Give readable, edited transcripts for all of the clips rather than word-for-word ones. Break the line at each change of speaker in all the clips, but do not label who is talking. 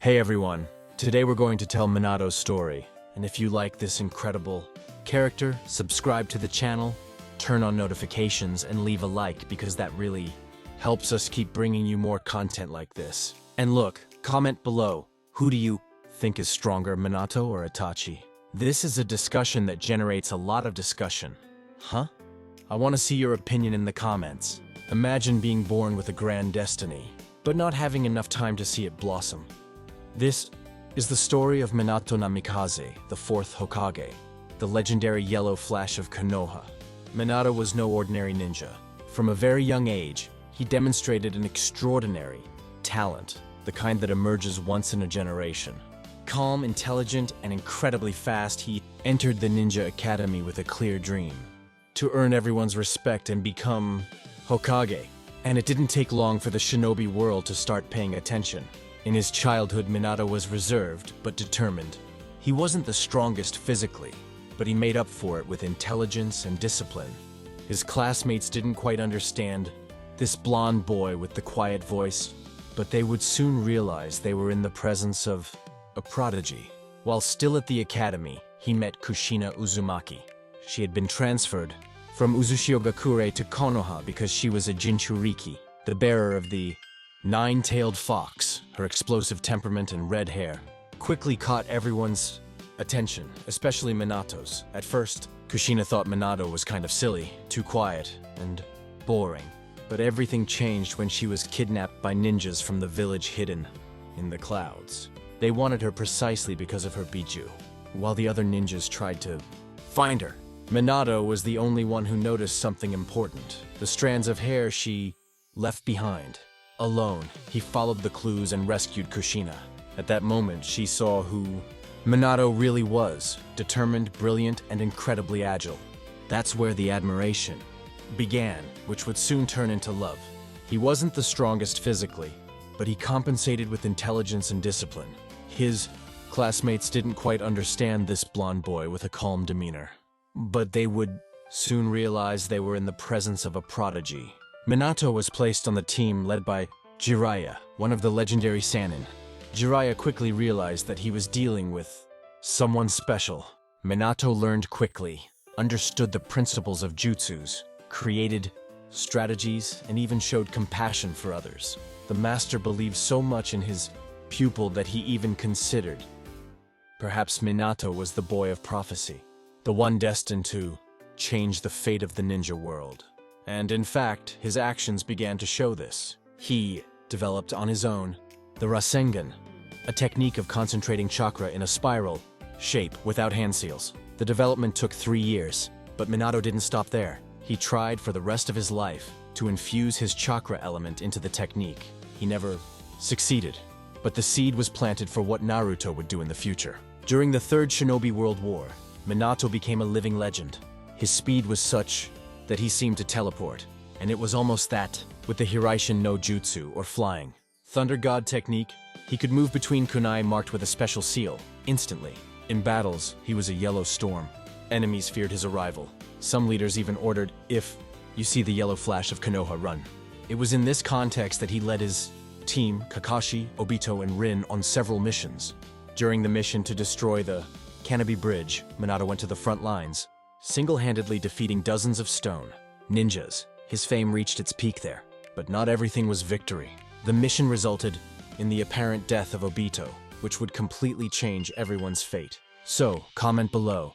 Hey everyone, today we're going to tell Minato's story, and if you like this incredible character, subscribe to the channel, turn on notifications, and leave a like because that really helps us keep bringing you more content like this. And look, comment below, who do you think is stronger, Minato or Itachi? This is a discussion that generates a lot of discussion. Huh? I want to see your opinion in the comments. Imagine being born with a grand destiny, but not having enough time to see it blossom. This is the story of Minato Namikaze, the Fourth Hokage, the legendary Yellow Flash of Konoha. Minato was no ordinary ninja. From a very young age, he demonstrated an extraordinary talent, the kind that emerges once in a generation. Calm, intelligent, and incredibly fast, he entered the Ninja Academy with a clear dream: to earn everyone's respect and become Hokage. And it didn't take long for the shinobi world to start paying attention. In his childhood, Minato was reserved but determined. He wasn't the strongest physically, but he made up for it with intelligence and discipline. His classmates didn't quite understand this blonde boy with the quiet voice, but they would soon realize they were in the presence of a prodigy. While still at the academy, he met Kushina Uzumaki. She had been transferred from Uzushiogakure to Konoha because she was a Jinchuriki, the bearer of the nine-tailed fox. Her explosive temperament and red hair quickly caught everyone's attention, especially Minato's. At first, Kushina thought Minato was kind of silly, too quiet, and boring. But everything changed when she was kidnapped by ninjas from the village hidden in the clouds. They wanted her precisely because of her biju. While the other ninjas tried to find her, Minato was the only one who noticed something important: the strands of hair she left behind. Alone, he followed the clues and rescued Kushina. At that moment, she saw who Minato really was: determined, brilliant, and incredibly agile. That's where the admiration began, which would soon turn into love. He wasn't the strongest physically, but he compensated with intelligence and discipline. His classmates didn't quite understand this blonde boy with a calm demeanor, but they would soon realize they were in the presence of a prodigy. Minato was placed on the team led by Jiraiya, one of the legendary Sannin. Jiraiya quickly realized that he was dealing with someone special. Minato learned quickly, understood the principles of jutsus, created strategies, and even showed compassion for others. The master believed so much in his pupil that he even considered perhaps Minato was the boy of prophecy, the one destined to change the fate of the ninja world. And in fact, his actions began to show this. He developed on his own the Rasengan, a technique of concentrating chakra in a spiral shape without hand seals. The development took 3 years, but Minato didn't stop there. He tried for the rest of his life to infuse his chakra element into the technique. He never succeeded, but the seed was planted for what Naruto would do in the future. During the Third Shinobi World War, Minato became a living legend. His speed was such that he seemed to teleport, and it was almost that with the Hiraishin no Jutsu, or flying Thunder God technique. He could move between kunai marked with a special seal, instantly. In battles, he was a yellow storm. Enemies feared his arrival. Some leaders even ordered, "If you see the yellow flash of Konoha, run." It was in this context that he led his team, Kakashi, Obito, and Rin, on several missions. During the mission to destroy the Canopy Bridge, Minato went to the front lines, single-handedly defeating dozens of stone ninjas. His fame reached its peak there, but not everything was victory. The mission resulted in the apparent death of Obito, which would completely change everyone's fate. So, comment below.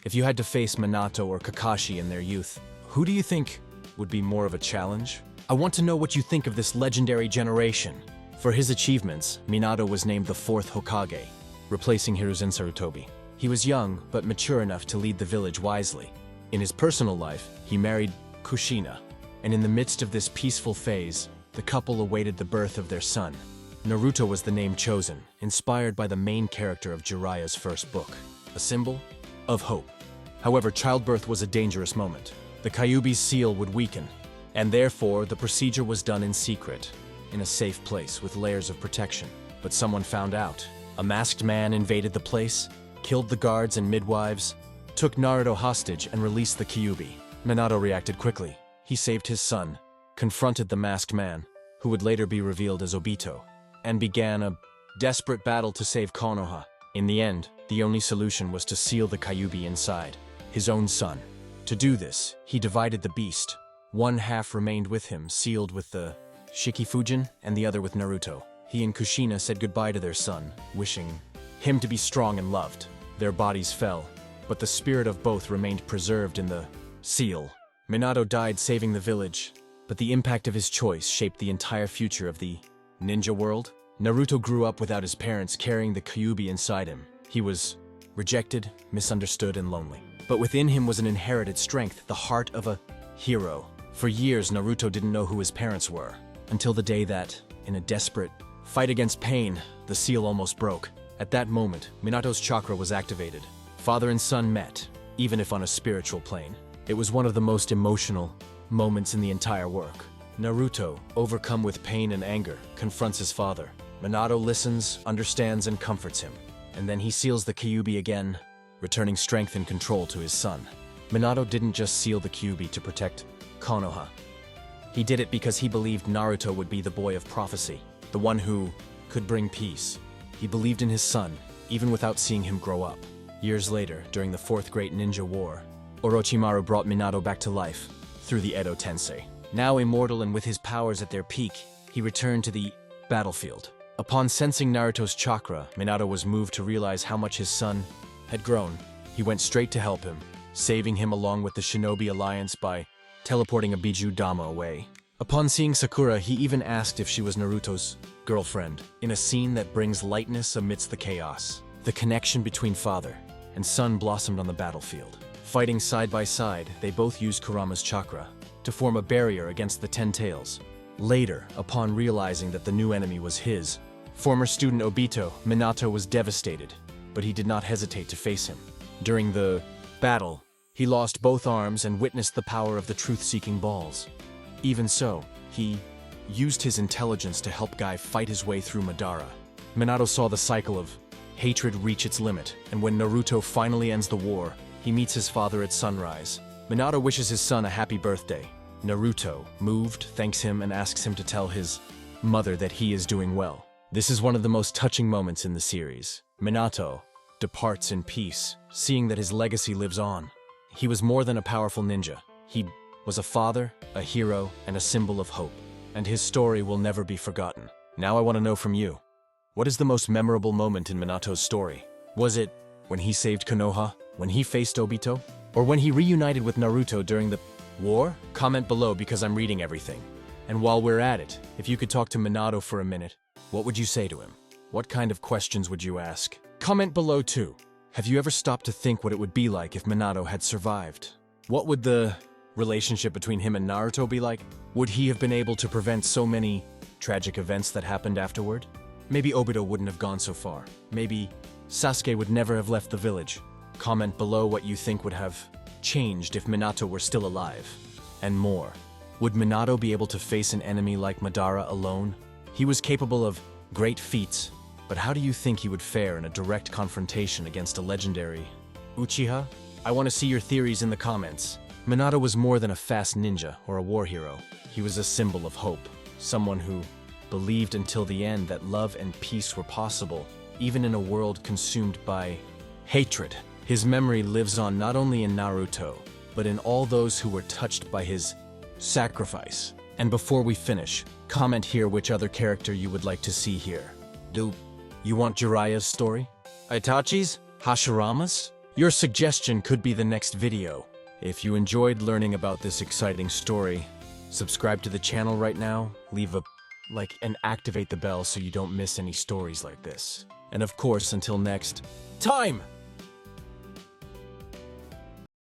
If you had to face Minato or Kakashi in their youth, who do you think would be more of a challenge? I want to know what you think of this legendary generation. For his achievements, Minato was named the Fourth Hokage, replacing Hiruzen Sarutobi. He was young, but mature enough to lead the village wisely. In his personal life, he married Kushina, and in the midst of this peaceful phase, the couple awaited the birth of their son. Naruto was the name chosen, inspired by the main character of Jiraiya's first book, a symbol of hope. However, childbirth was a dangerous moment. The Kyuubi's seal would weaken, and therefore the procedure was done in secret, in a safe place with layers of protection. But someone found out. A masked man invaded the place, killed the guards and midwives, took Naruto hostage, and released the Kyuubi. Minato reacted quickly. He saved his son, confronted the masked man, who would later be revealed as Obito, and began a desperate battle to save Konoha. In the end, the only solution was to seal the Kyuubi inside, his own son. To do this, he divided the beast. One half remained with him, sealed with the Shikifujin, and the other with Naruto. He and Kushina said goodbye to their son, wishing him to be strong and loved. Their bodies fell, but the spirit of both remained preserved in the seal. Minato died saving the village, but the impact of his choice shaped the entire future of the ninja world. Naruto grew up without his parents, carrying the Kyuubi inside him. He was rejected, misunderstood, and lonely. But within him was an inherited strength, the heart of a hero. For years, Naruto didn't know who his parents were, until the day that, in a desperate fight against pain, the seal almost broke. At that moment, Minato's chakra was activated. Father and son met, even if on a spiritual plane. It was one of the most emotional moments in the entire work. Naruto, overcome with pain and anger, confronts his father. Minato listens, understands, and comforts him. And then he seals the Kyuubi again, returning strength and control to his son. Minato didn't just seal the Kyuubi to protect Konoha. He did it because he believed Naruto would be the boy of prophecy, the one who could bring peace. He believed in his son, even without seeing him grow up. Years later, during the Fourth Great Ninja War, Orochimaru brought Minato back to life through the Edo Tensei. Now immortal and with his powers at their peak, he returned to the battlefield. Upon sensing Naruto's chakra, Minato was moved to realize how much his son had grown. He went straight to help him, saving him along with the Shinobi Alliance by teleporting a Biju Dama away. Upon seeing Sakura, he even asked if she was Naruto's girlfriend, in a scene that brings lightness amidst the chaos. The connection between father and son blossomed on the battlefield. Fighting side by side, they both used Kurama's chakra to form a barrier against the Ten Tails. Later, upon realizing that the new enemy was his former student Obito, Minato was devastated, but he did not hesitate to face him. During the battle, he lost both arms and witnessed the power of the truth-seeking balls. Even so, he used his intelligence to help Guy fight his way through Madara. Minato saw the cycle of hatred reach its limit, and when Naruto finally ends the war, he meets his father at sunrise. Minato wishes his son a happy birthday. Naruto, moved, thanks him and asks him to tell his mother that he is doing well. This is one of the most touching moments in the series. Minato departs in peace, seeing that his legacy lives on. He was more than a powerful ninja. He was a father, a hero, and a symbol of hope. And his story will never be forgotten. Now I want to know from you. What is the most memorable moment in Minato's story? Was it when he saved Konoha? When he faced Obito? Or when he reunited with Naruto during the war? Comment below because I'm reading everything. And while we're at it, if you could talk to Minato for a minute, what would you say to him? What kind of questions would you ask? Comment below too. Have you ever stopped to think what it would be like if Minato had survived? What would the relationship between him and Naruto be like? Would he have been able to prevent so many tragic events that happened afterward? Maybe Obito wouldn't have gone so far. Maybe Sasuke would never have left the village. Comment below what you think would have changed if Minato were still alive. And more. Would Minato be able to face an enemy like Madara alone? He was capable of great feats, but how do you think he would fare in a direct confrontation against a legendary Uchiha? I want to see your theories in the comments. Minato was more than a fast ninja or a war hero. He was a symbol of hope, someone who believed until the end that love and peace were possible, even in a world consumed by hatred. His memory lives on not only in Naruto, but in all those who were touched by his sacrifice. And before we finish, comment here which other character you would like to see here. Do you want Jiraiya's story? Itachi's? Hashirama's? Your suggestion could be the next video. If you enjoyed learning about this exciting story, subscribe to the channel right now, leave a like, and activate the bell so you don't miss any stories like this. And of course, until next time!